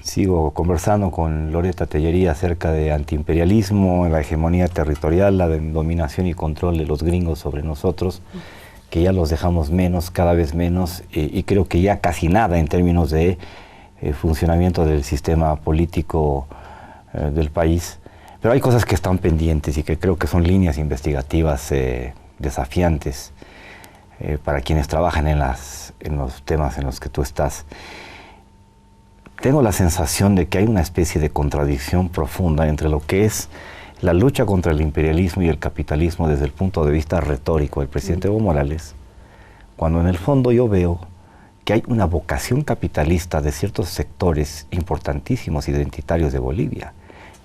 Sigo conversando con Loretta Tellería acerca de antiimperialismo, la hegemonía territorial, la dominación y control de los gringos sobre nosotros, que ya los dejamos menos, cada vez menos, y creo que ya casi nada en términos de funcionamiento del sistema político del país. Pero hay cosas que están pendientes y que creo que son líneas investigativas desafiantes para quienes trabajan en los temas en los que tú estás. Tengo la sensación de que hay una especie de contradicción profunda entre lo que es la lucha contra el imperialismo y el capitalismo desde el punto de vista retórico del presidente Evo Morales, cuando en el fondo yo veo que hay una vocación capitalista de ciertos sectores importantísimos identitarios de Bolivia.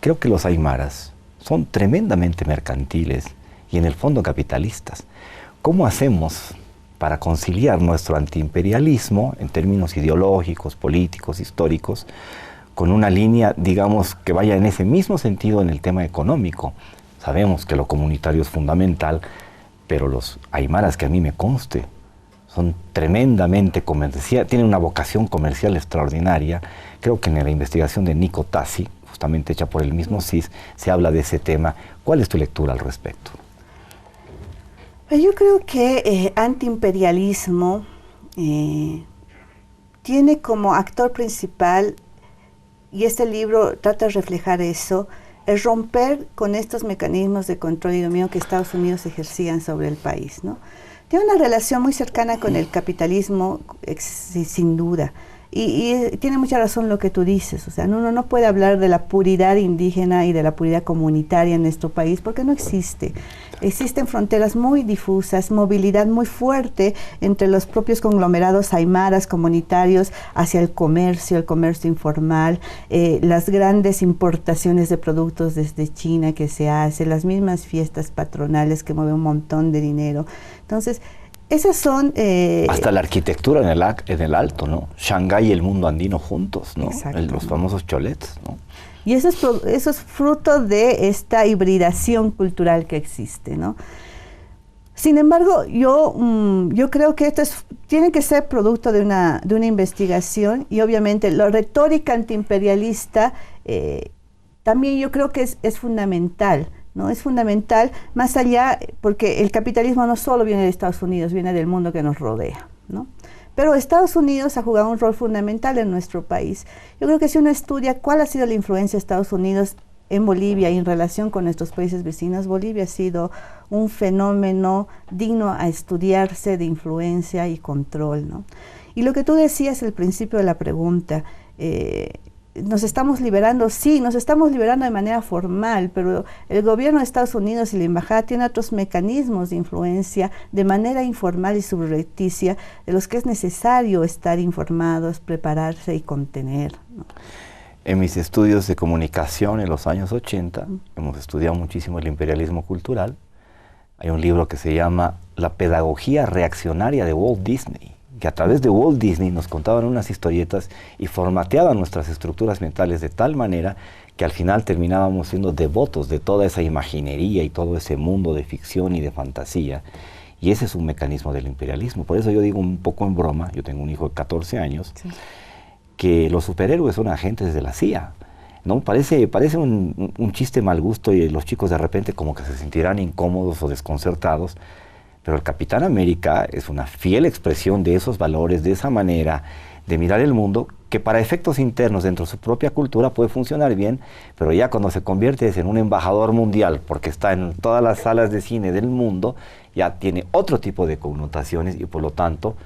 Creo que los aymaras son tremendamente mercantiles y en el fondo capitalistas. ¿Cómo hacemos para conciliar nuestro antiimperialismo en términos ideológicos, políticos, históricos, con una línea, digamos, que vaya en ese mismo sentido en el tema económico? Sabemos que lo comunitario es fundamental, pero los aymaras, que a mí me conste, son tremendamente comerciales, tienen una vocación comercial extraordinaria. Creo que en la investigación de Nico Tassi, justamente hecha por el mismo CIS, se habla de ese tema. ¿Cuál es tu lectura al respecto? Yo creo que antiimperialismo tiene como actor principal, y este libro trata de reflejar eso, es romper con estos mecanismos de control y dominio que Estados Unidos ejercían sobre el país, ¿no? Tiene una relación muy cercana con el capitalismo, sin duda. Y tiene mucha razón lo que tú dices, o sea, uno no puede hablar de la puridad indígena y de la puridad comunitaria en nuestro país porque no existe. Existen fronteras muy difusas, movilidad muy fuerte entre los propios conglomerados aymaras comunitarios hacia el comercio informal, las grandes importaciones de productos desde China que se hace, las mismas fiestas patronales que mueven un montón de dinero. Entonces, esas son... hasta la arquitectura en el Alto, ¿no? Shanghái y el mundo andino juntos, ¿no? Los famosos cholets, ¿no? Y eso es fruto de esta hibridación cultural que existe, ¿no? Sin embargo, yo creo que esto tiene que ser producto de una investigación, y obviamente la retórica antiimperialista también yo creo que es fundamental, ¿no? Es fundamental, más allá, porque el capitalismo no solo viene de Estados Unidos, viene del mundo que nos rodea, ¿no? Pero Estados Unidos ha jugado un rol fundamental en nuestro país. Yo creo que si uno estudia cuál ha sido la influencia de Estados Unidos en Bolivia y en relación con nuestros países vecinos, Bolivia ha sido un fenómeno digno a estudiarse de influencia y control, ¿no? Y lo que tú decías al principio de la pregunta, nos estamos liberando, sí, nos estamos liberando de manera formal, pero el gobierno de Estados Unidos y la embajada tienen otros mecanismos de influencia de manera informal y subrepticia, de los que es necesario estar informados, prepararse y contener, ¿no? En mis estudios de comunicación en los años 80, hemos estudiado muchísimo el imperialismo cultural. Hay un libro que se llama La pedagogía reaccionaria de Walt Disney, que a través de Walt Disney nos contaban unas historietas y formateaban nuestras estructuras mentales de tal manera que al final terminábamos siendo devotos de toda esa imaginería y todo ese mundo de ficción y de fantasía. Y ese es un mecanismo del imperialismo. Por eso yo digo un poco en broma, yo tengo un hijo de 14 años, sí, que los superhéroes son agentes de la CIA, ¿no? Parece un chiste mal gusto y los chicos de repente como que se sentirán incómodos o desconcertados, pero el Capitán América es una fiel expresión de esos valores, de esa manera de mirar el mundo, que para efectos internos dentro de su propia cultura puede funcionar bien, pero ya cuando se convierte en un embajador mundial, porque está en todas las salas de cine del mundo, ya tiene otro tipo de connotaciones y por lo tanto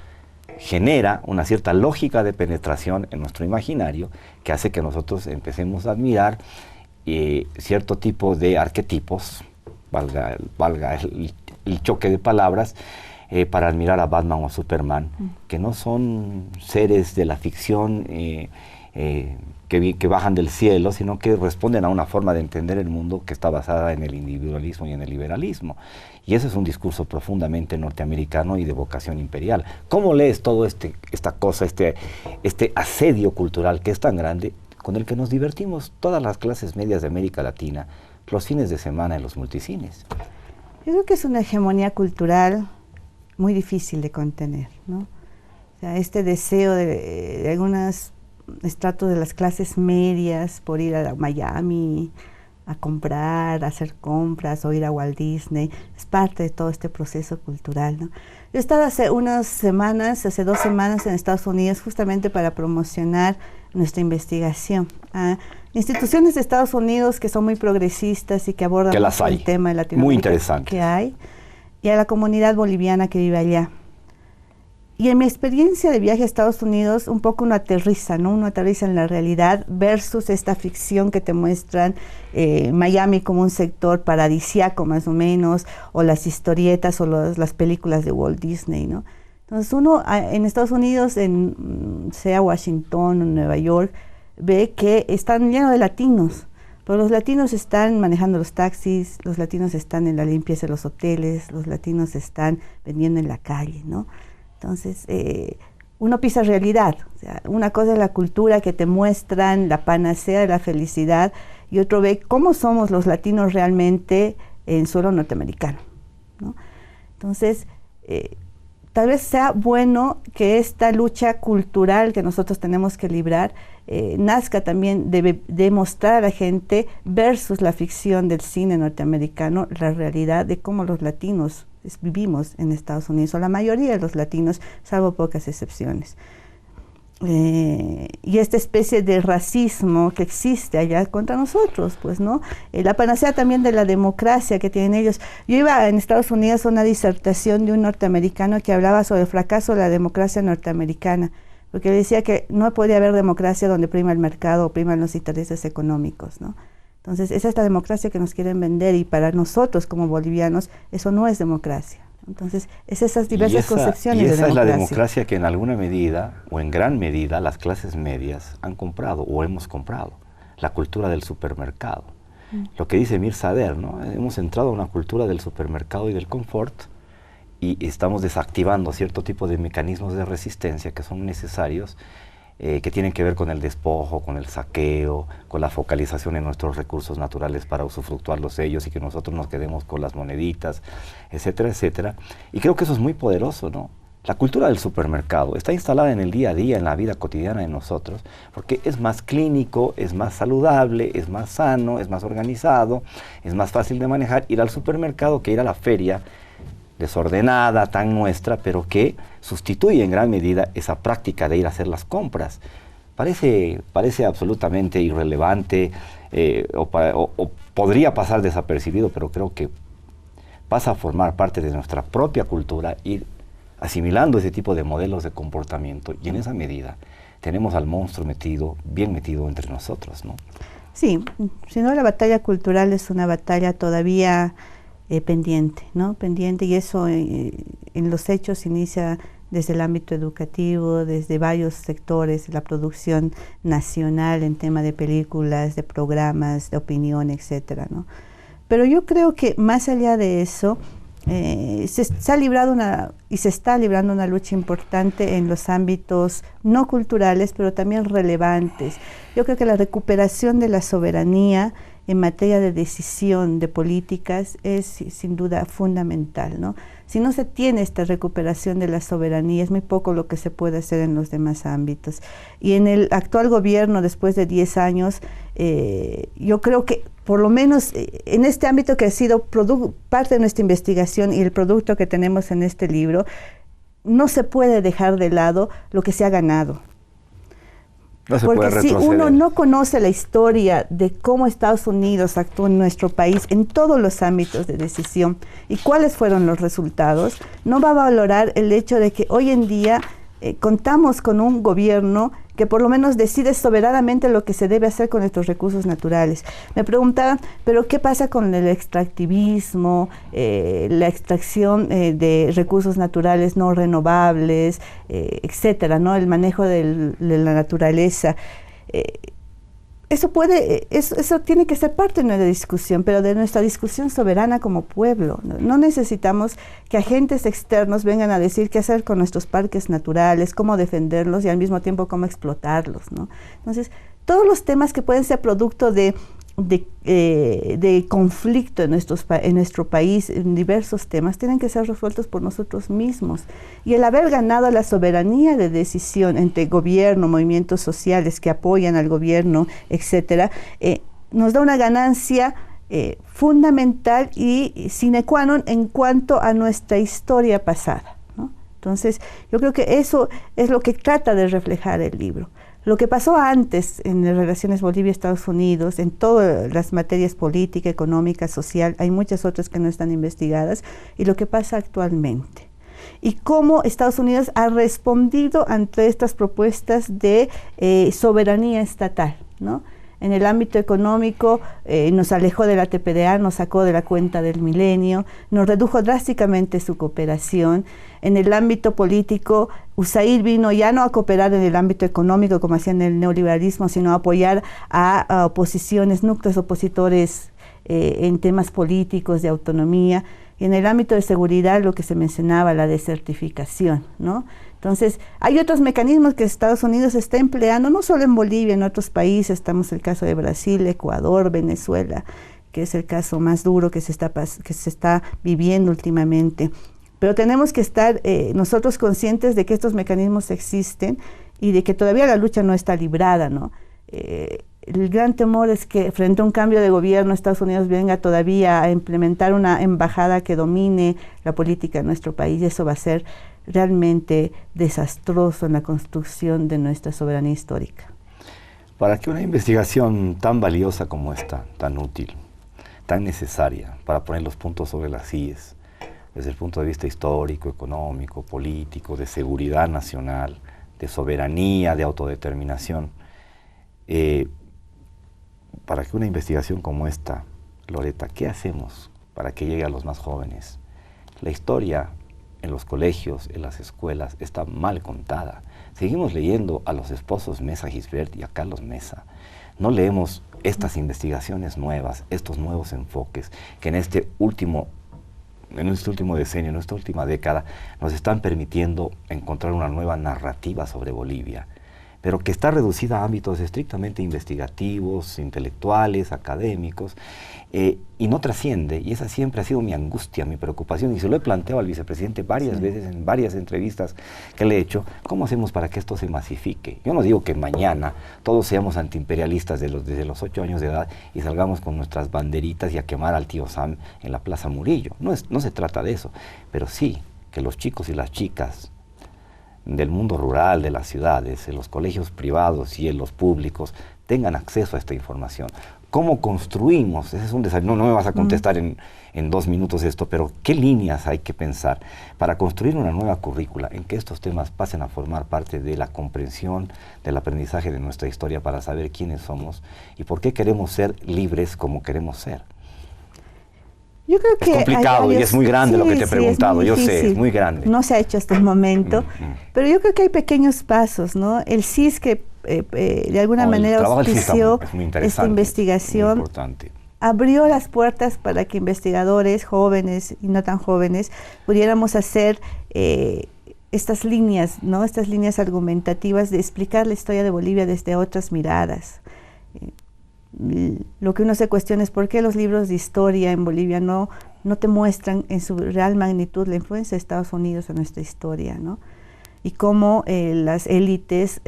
genera una cierta lógica de penetración en nuestro imaginario que hace que nosotros empecemos a admirar cierto tipo de arquetipos, valga el choque de palabras, para admirar a Batman o Superman, que no son seres de la ficción que bajan del cielo, sino que responden a una forma de entender el mundo que está basada en el individualismo y en el liberalismo. Y ese es un discurso profundamente norteamericano y de vocación imperial. ¿Cómo lees todo esta cosa, este asedio cultural que es tan grande, con el que nos divertimos todas las clases medias de América Latina, los fines de semana en los multicines? Yo creo que es una hegemonía cultural muy difícil de contener, ¿no? O sea, este deseo de algunas estratos de las clases medias por ir a Miami a comprar, a hacer compras o ir a Walt Disney. Es parte de todo este proceso cultural, ¿no? Yo he estado hace 2 semanas en Estados Unidos justamente para promocionar nuestra investigación a instituciones de Estados Unidos que son muy progresistas y que abordan el tema de Latinoamérica. Muy interesante. Que hay, y a la comunidad boliviana que vive allá. Y en mi experiencia de viaje a Estados Unidos, un poco uno aterriza, ¿no? Uno aterriza en la realidad versus esta ficción que te muestran Miami como un sector paradisiaco más o menos, o las historietas o las películas de Walt Disney, ¿no? Entonces uno en Estados Unidos, sea Washington o Nueva York, ve que están llenos de latinos, pero los latinos están manejando los taxis, los latinos están en la limpieza de los hoteles, los latinos están vendiendo en la calle, ¿no? Entonces, uno pisa realidad. O sea, una cosa es la cultura que te muestran, la panacea de la felicidad, y otro ve cómo somos los latinos realmente en suelo norteamericano, ¿no? Entonces, tal vez sea bueno que esta lucha cultural que nosotros tenemos que librar nazca también de mostrar a la gente versus la ficción del cine norteamericano, la realidad de cómo los latinos vivimos en Estados Unidos, o la mayoría de los latinos, salvo pocas excepciones. Y esta especie de racismo que existe allá contra nosotros, pues, ¿no? La panacea también de la democracia que tienen ellos. Yo iba en Estados Unidos a una disertación de un norteamericano que hablaba sobre el fracaso de la democracia norteamericana, porque decía que no podía haber democracia donde prima el mercado o priman los intereses económicos, ¿no? Entonces, esa es la democracia que nos quieren vender, y para nosotros como bolivianos eso no es democracia. Entonces, es esas diversas concepciones de democracia. Y esa es la democracia que en alguna medida, o en gran medida, las clases medias han comprado o hemos comprado. La cultura del supermercado. Lo que dice Mir Sader, ¿no? Hemos entrado a una cultura del supermercado y del confort, y estamos desactivando cierto tipo de mecanismos de resistencia que son necesarios, que tienen que ver con el despojo, con el saqueo, con la focalización en nuestros recursos naturales para usufructuarlos ellos y que nosotros nos quedemos con las moneditas, etcétera, etcétera. Y creo que eso es muy poderoso, ¿no? La cultura del supermercado está instalada en el día a día, en la vida cotidiana de nosotros, porque es más clínico, es más saludable, es más sano, es más organizado, es más fácil de manejar ir al supermercado que ir a la feria desordenada, tan nuestra, pero que sustituye en gran medida esa práctica de ir a hacer las compras. Parece absolutamente irrelevante, o podría pasar desapercibido, pero creo que pasa a formar parte de nuestra propia cultura, ir asimilando ese tipo de modelos de comportamiento, y en esa medida tenemos al monstruo bien metido entre nosotros, ¿no? Sí, si no, la batalla cultural es una batalla todavía pendiente, ¿no? Pendiente, y eso en los hechos inicia desde el ámbito educativo, desde varios sectores, la producción nacional en tema de películas, de programas, de opinión, etcétera, ¿no? Pero yo creo que más allá de eso, se está librando una lucha importante en los ámbitos no culturales, pero también relevantes. Yo creo que la recuperación de la soberanía en materia de decisión de políticas es sin duda fundamental, ¿no? Si no se tiene esta recuperación de la soberanía, es muy poco lo que se puede hacer en los demás ámbitos. Y en el actual gobierno, después de 10 años, yo creo que por lo menos en este ámbito que ha sido parte de nuestra investigación y el producto que tenemos en este libro, no se puede dejar de lado lo que se ha ganado. Porque si uno no conoce la historia de cómo Estados Unidos actuó en nuestro país en todos los ámbitos de decisión y cuáles fueron los resultados, no va a valorar el hecho de que hoy en día contamos con un gobierno que por lo menos decide soberanamente lo que se debe hacer con nuestros recursos naturales. Me preguntaban, ¿pero qué pasa con el extractivismo, la extracción de recursos naturales no renovables, etcétera, ¿no? El manejo de la naturaleza? Eso tiene que ser parte de nuestra discusión, pero de nuestra discusión soberana como pueblo. No necesitamos que agentes externos vengan a decir qué hacer con nuestros parques naturales, cómo defenderlos y al mismo tiempo cómo explotarlos, ¿no? Entonces, todos los temas que pueden ser producto de de conflicto en nuestro país, en diversos temas, tienen que ser resueltos por nosotros mismos. Y el haber ganado la soberanía de decisión entre gobierno, movimientos sociales que apoyan al gobierno, etcétera, nos da una ganancia fundamental y sine qua non en cuanto a nuestra historia pasada, ¿no? Entonces, yo creo que eso es lo que trata de reflejar el libro. Lo que pasó antes en las relaciones Bolivia-Estados Unidos, en todas las materias política, económica, social, hay muchas otras que no están investigadas, y lo que pasa actualmente. Y cómo Estados Unidos ha respondido ante estas propuestas de soberanía estatal, ¿no? En el ámbito económico nos alejó de la TPDA, nos sacó de la cuenta del milenio, nos redujo drásticamente su cooperación. En el ámbito político, USAID vino ya no a cooperar en el ámbito económico como hacía en el neoliberalismo, sino a apoyar a oposiciones, núcleos opositores en temas políticos, de autonomía. Y en el ámbito de seguridad, lo que se mencionaba, la desertificación, ¿no? Entonces, hay otros mecanismos que Estados Unidos está empleando, no solo en Bolivia, en otros países. Estamos el caso de Brasil, Ecuador, Venezuela, que es el caso más duro que se está viviendo últimamente. Pero tenemos que estar nosotros conscientes de que estos mecanismos existen y de que todavía la lucha no está librada, ¿no? El gran temor es que frente a un cambio de gobierno, Estados Unidos venga todavía a implementar una embajada que domine la política de nuestro país, y eso va a ser realmente desastroso en la construcción de nuestra soberanía histórica. Para que una investigación tan valiosa como esta, tan útil, tan necesaria, para poner los puntos sobre las íes, desde el punto de vista histórico, económico, político, de seguridad nacional, de soberanía, de autodeterminación, para que una investigación como esta, Loretta, ¿qué hacemos para que llegue a los más jóvenes? La historia en los colegios, en las escuelas, está mal contada. Seguimos leyendo a los esposos Mesa Gisbert y a Carlos Mesa. No leemos estas investigaciones nuevas, estos nuevos enfoques que en este último decenio, en esta última década, nos están permitiendo encontrar una nueva narrativa sobre Bolivia, pero que está reducida a ámbitos estrictamente investigativos, intelectuales, académicos, y no trasciende, y esa siempre ha sido mi angustia, mi preocupación, y se lo he planteado al vicepresidente varias veces en varias entrevistas que le he hecho. ¿Cómo hacemos para que esto se masifique? Yo no digo que mañana todos seamos antiimperialistas desde los 8 años de edad y salgamos con nuestras banderitas y a quemar al tío Sam en la Plaza Murillo, no se trata de eso, pero sí que los chicos y las chicas del mundo rural, de las ciudades, en los colegios privados y en los públicos, tengan acceso a esta información. ¿Cómo construimos? Ese es un desafío. No me vas a contestar en 2 minutos esto, pero ¿qué líneas hay que pensar para construir una nueva currícula en que estos temas pasen a formar parte de la comprensión, del aprendizaje de nuestra historia, para saber quiénes somos y por qué queremos ser libres como queremos ser? Yo creo que es complicado y es muy grande lo que te he preguntado, yo sé, es muy grande. No se ha hecho hasta el momento, pero yo creo que hay pequeños pasos, ¿no? El CIS que de alguna manera auspició esta investigación, abrió las puertas para que investigadores jóvenes y no tan jóvenes pudiéramos hacer estas líneas, ¿no? Estas líneas argumentativas de explicar la historia de Bolivia desde otras miradas. Lo que uno se cuestiona es por qué los libros de historia en Bolivia no te muestran en su real magnitud la influencia de Estados Unidos en nuestra historia, ¿no? Y cómo las élites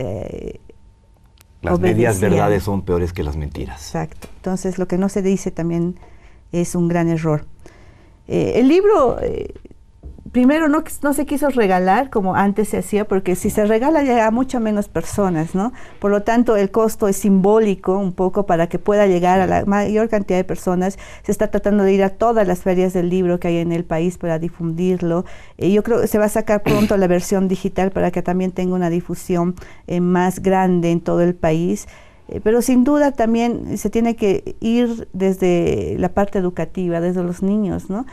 las medias verdades son peores que las mentiras. Exacto. Entonces, lo que no se dice también es un gran error. El libro, primero, no se quiso regalar como antes se hacía, porque si se regala llega a muchas menos personas, ¿no? Por lo tanto, el costo es simbólico un poco para que pueda llegar a la mayor cantidad de personas. Se está tratando de ir a todas las ferias del libro que hay en el país para difundirlo. Yo creo que se va a sacar pronto la versión digital para que también tenga una difusión más grande en todo el país. Pero sin duda también se tiene que ir desde la parte educativa, desde los niños, ¿no?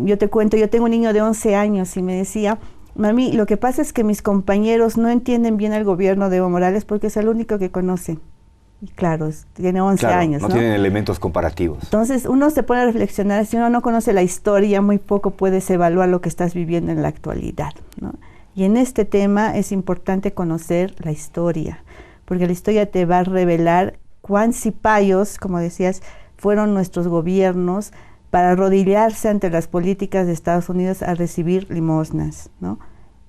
Yo te cuento, yo tengo un niño de 11 años y me decía, mami, lo que pasa es que mis compañeros no entienden bien el gobierno de Evo Morales porque es el único que conocen. Y claro, tiene 11 años, no tienen elementos comparativos. Entonces uno se pone a reflexionar, si uno no conoce la historia, muy poco puedes evaluar lo que estás viviendo en la actualidad, ¿no? Y en este tema es importante conocer la historia, porque la historia te va a revelar cuán cipayos, como decías, fueron nuestros gobiernos para arrodillarse ante las políticas de Estados Unidos a recibir limosnas, ¿no?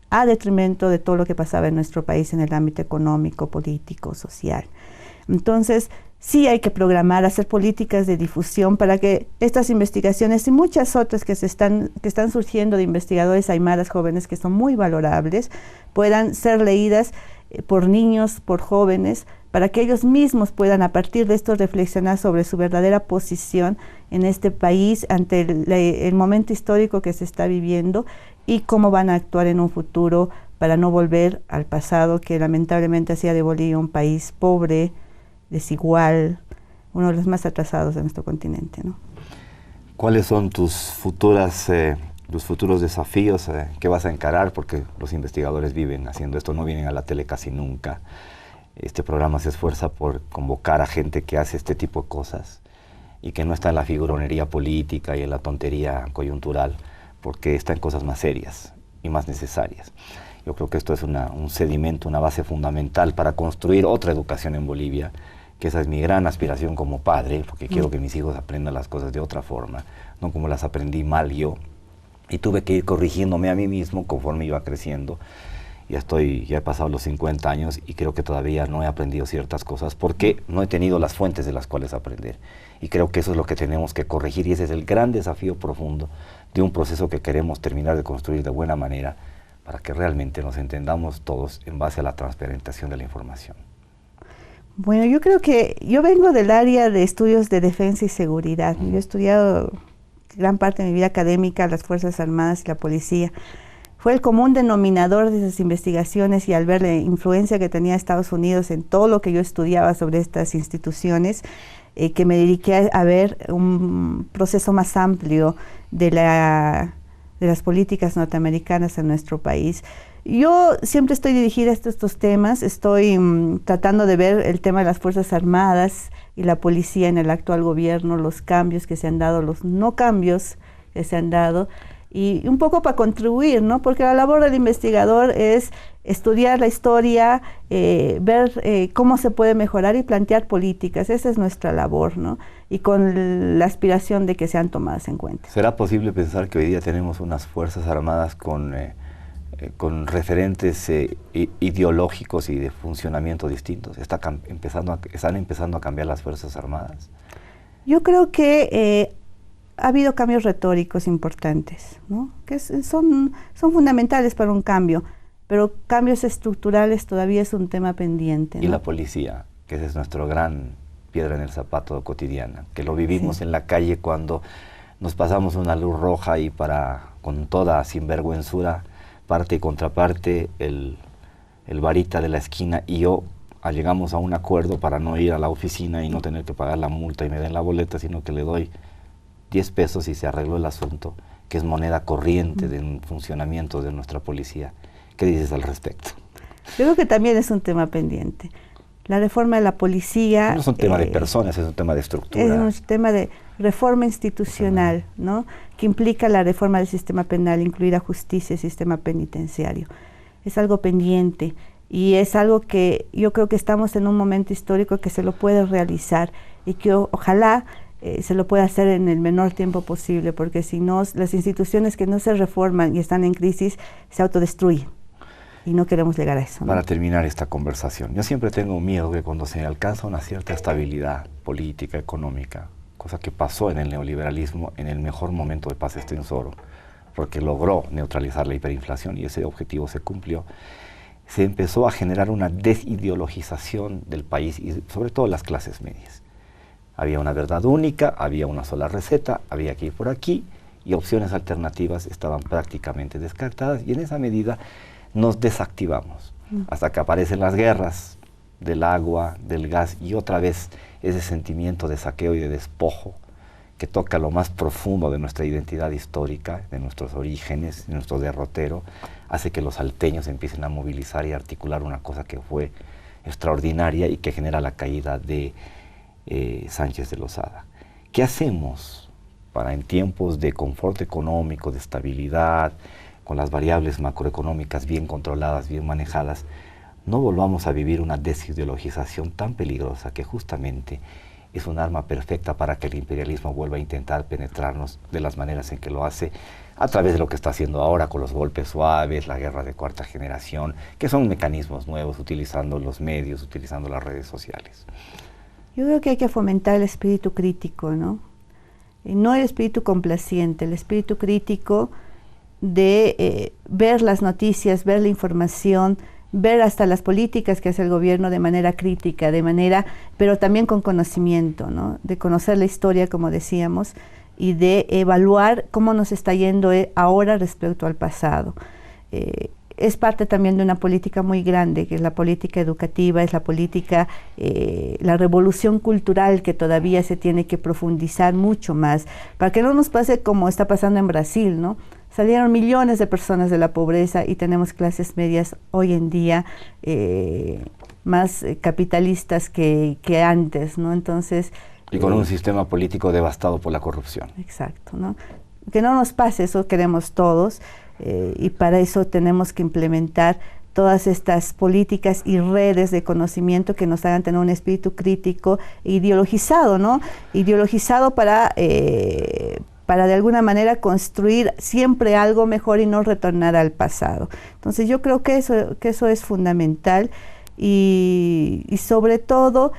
A detrimento de todo lo que pasaba en nuestro país en el ámbito económico, político, social. Entonces, sí hay que programar, hacer políticas de difusión para que estas investigaciones y muchas otras que están surgiendo de investigadores aymaras jóvenes que son muy valorables, puedan ser leídas por niños, por jóvenes, para que ellos mismos puedan a partir de esto reflexionar sobre su verdadera posición en este país ante el momento histórico que se está viviendo y cómo van a actuar en un futuro para no volver al pasado que lamentablemente hacía de Bolivia un país pobre, desigual, uno de los más atrasados de nuestro continente, ¿no? ¿Cuáles son tus futuros desafíos que vas a encarar? Porque los investigadores viven haciendo esto, no vienen a la tele casi nunca. Este programa se esfuerza por convocar a gente que hace este tipo de cosas y que no está en la figuronería política y en la tontería coyuntural, porque está en cosas más serias y más necesarias. Yo creo que esto es un sedimento, una base fundamental para construir otra educación en Bolivia, que esa es mi gran aspiración como padre, porque quiero que mis hijos aprendan las cosas de otra forma, no como las aprendí mal yo, y tuve que ir corrigiéndome a mí mismo conforme iba creciendo. Ya he pasado los 50 años y creo que todavía no he aprendido ciertas cosas porque no he tenido las fuentes de las cuales aprender. Y creo que eso es lo que tenemos que corregir y ese es el gran desafío profundo de un proceso que queremos terminar de construir de buena manera para que realmente nos entendamos todos en base a la transparentación de la información. Bueno, yo creo que yo vengo del área de estudios de defensa y seguridad. Yo he estudiado gran parte de mi vida académica las Fuerzas Armadas y la policía. Fue el común denominador de esas investigaciones y al ver la influencia que tenía Estados Unidos en todo lo que yo estudiaba sobre estas instituciones, que me dediqué a ver un proceso más amplio de las políticas norteamericanas en nuestro país. Yo siempre estoy dirigida a estos temas, estoy tratando de ver el tema de las Fuerzas Armadas y la policía en el actual gobierno, los cambios que se han dado, los no cambios que se han dado, y un poco para contribuir, ¿no? Porque la labor del investigador es estudiar la historia, ver cómo se puede mejorar y plantear políticas. Esa es nuestra labor, ¿no? Y con la aspiración de que sean tomadas en cuenta. ¿Será posible pensar que hoy día tenemos unas Fuerzas Armadas con referentes ideológicos y de funcionamiento distintos? ¿Están empezando a cambiar las Fuerzas Armadas? Yo creo que ha habido cambios retóricos importantes, ¿no? Que son fundamentales para un cambio, pero cambios estructurales todavía es un tema pendiente, ¿no? Y la policía, que ese es nuestro gran piedra en el zapato cotidiana, que lo vivimos en la calle cuando nos pasamos una luz roja y con toda sinvergüenzura, parte y contraparte, el varita de la esquina y yo llegamos a un acuerdo para no ir a la oficina y no tener que pagar la multa y me den la boleta, sino que le doy 10 pesos y se arregló el asunto, que es moneda corriente del funcionamiento de nuestra policía. ¿Qué dices al respecto? Yo creo que también es un tema pendiente. La reforma de la policía... No es un tema de personas, es un tema de estructura. Es un tema de reforma institucional, ¿no? Que implica la reforma del sistema penal, incluir a justicia y sistema penitenciario. Es algo pendiente y es algo que yo creo que estamos en un momento histórico que se lo puede realizar y que ojalá se lo pueda hacer en el menor tiempo posible, porque si no, las instituciones que no se reforman y están en crisis se autodestruyen. Y no queremos llegar a eso, ¿no? Para terminar esta conversación, yo siempre tengo miedo que cuando se alcanza una cierta estabilidad política, económica, cosa que pasó en el neoliberalismo en el mejor momento de Paz Estenssoro, porque logró neutralizar la hiperinflación y ese objetivo se cumplió, se empezó a generar una desideologización del país y sobre todo las clases medias. Había una verdad única, había una sola receta, había que ir por aquí y opciones alternativas estaban prácticamente descartadas y en esa medida nos desactivamos hasta que aparecen las guerras del agua, del gas y otra vez ese sentimiento de saqueo y de despojo que toca lo más profundo de nuestra identidad histórica, de nuestros orígenes, de nuestro derrotero, hace que los salteños empiecen a movilizar y articular una cosa que fue extraordinaria y que genera la caída de Sánchez de Lozada. ¿Qué hacemos para en tiempos de confort económico, de estabilidad, con las variables macroeconómicas bien controladas, bien manejadas, no volvamos a vivir una desideologización tan peligrosa que justamente es un arma perfecta para que el imperialismo vuelva a intentar penetrarnos de las maneras en que lo hace, a través de lo que está haciendo ahora con los golpes suaves, la guerra de cuarta generación, que son mecanismos nuevos, utilizando los medios, utilizando las redes sociales. Yo creo que hay que fomentar el espíritu crítico, ¿no? No el espíritu complaciente, el espíritu crítico de ver las noticias, ver la información, ver hasta las políticas que hace el gobierno de manera crítica, pero también con conocimiento, ¿no? De conocer la historia, como decíamos, y de evaluar cómo nos está yendo ahora respecto al pasado. Es parte también de una política muy grande, que es la política educativa, es la política, la revolución cultural que todavía se tiene que profundizar mucho más, para que no nos pase como está pasando en Brasil, ¿no? Salieron millones de personas de la pobreza y tenemos clases medias hoy en día más capitalistas que antes, ¿no? Entonces... Y con un sistema político devastado por la corrupción. Exacto, ¿no? Que no nos pase, eso queremos todos, y para eso tenemos que implementar todas estas políticas y redes de conocimiento que nos hagan tener un espíritu crítico e ideologizado, ¿no? Ideologizado para de alguna manera construir siempre algo mejor y no retornar al pasado. Entonces yo creo que eso es fundamental y sobre todo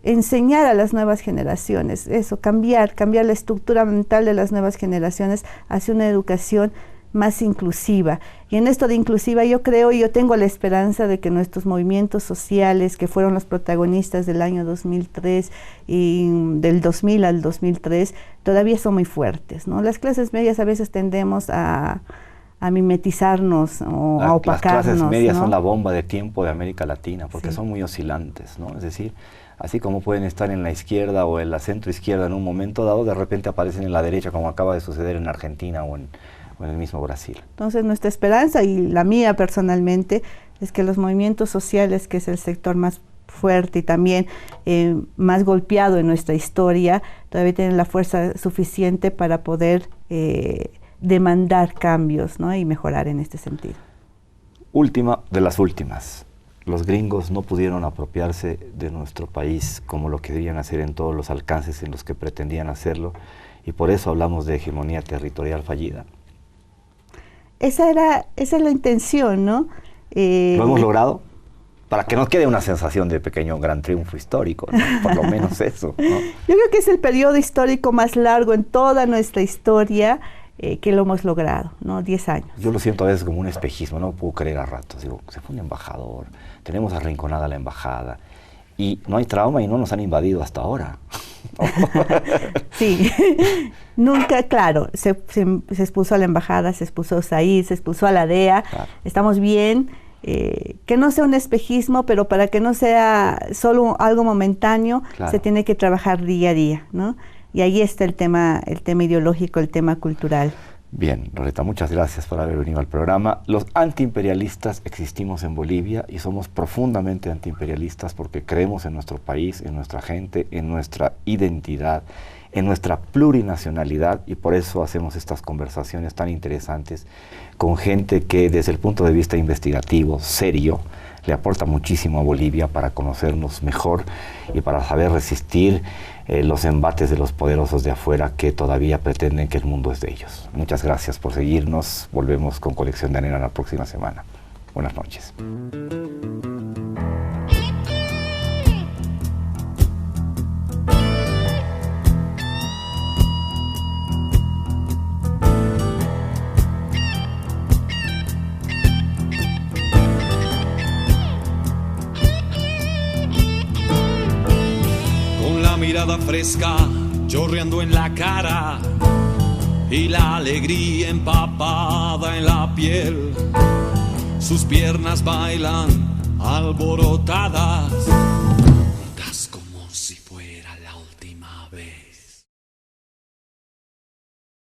enseñar a las nuevas generaciones, cambiar la estructura mental de las nuevas generaciones hacia una educación más inclusiva. Y en esto de inclusiva yo tengo la esperanza de que nuestros movimientos sociales, que fueron los protagonistas del año 2003 y del 2000 al 2003, todavía son muy fuertes, ¿no? Las clases medias a veces tendemos a mimetizarnos o a opacarnos. Las clases medias, ¿no?, son la bomba de tiempo de América Latina, porque sí, son muy oscilantes, ¿no? Es decir, así como pueden estar en la izquierda o en la centroizquierda en un momento dado, de repente aparecen en la derecha, como acaba de suceder en Argentina o en el mismo Brasil. Entonces nuestra esperanza, y la mía personalmente, es que los movimientos sociales, que es el sector más fuerte y también más golpeado en nuestra historia, todavía tienen la fuerza suficiente para poder demandar cambios, ¿no?, y mejorar en este sentido. Última de las últimas. Los gringos no pudieron apropiarse de nuestro país como lo querían hacer en todos los alcances en los que pretendían hacerlo, y por eso hablamos de hegemonía territorial fallida. Esa es la intención, ¿no? ¿Lo hemos logrado? Para que nos quede una sensación de pequeño gran triunfo histórico, ¿no? Por lo menos eso, ¿no? Yo creo que es el periodo histórico más largo en toda nuestra historia que lo hemos logrado, ¿no? 10 años. Yo lo siento a veces como un espejismo, no puedo creer a ratos. Digo, se fue un embajador, tenemos arrinconada la embajada, y no hay trauma y no nos han invadido hasta ahora. Sí, nunca, claro, se expuso a la embajada, se expuso a Said, se expuso a la DEA, claro. Estamos bien, que no sea un espejismo, pero para que no sea solo algo momentáneo, claro, se tiene que trabajar día a día, ¿no? Y ahí está el tema ideológico, el tema cultural. Bien, Loreta, muchas gracias por haber venido al programa. Los antiimperialistas existimos en Bolivia y somos profundamente antiimperialistas porque creemos en nuestro país, en nuestra gente, en nuestra identidad, en nuestra plurinacionalidad, y por eso hacemos estas conversaciones tan interesantes con gente que desde el punto de vista investigativo, serio, le aporta muchísimo a Bolivia para conocernos mejor y para saber resistir los embates de los poderosos de afuera que todavía pretenden que el mundo es de ellos. Muchas gracias por seguirnos. Volvemos con Colección de Arena la próxima semana. Buenas noches. Mirada fresca, chorreando en la cara, y la alegría empapada en la piel. Sus piernas bailan alborotadas, juntas como si fuera la última vez.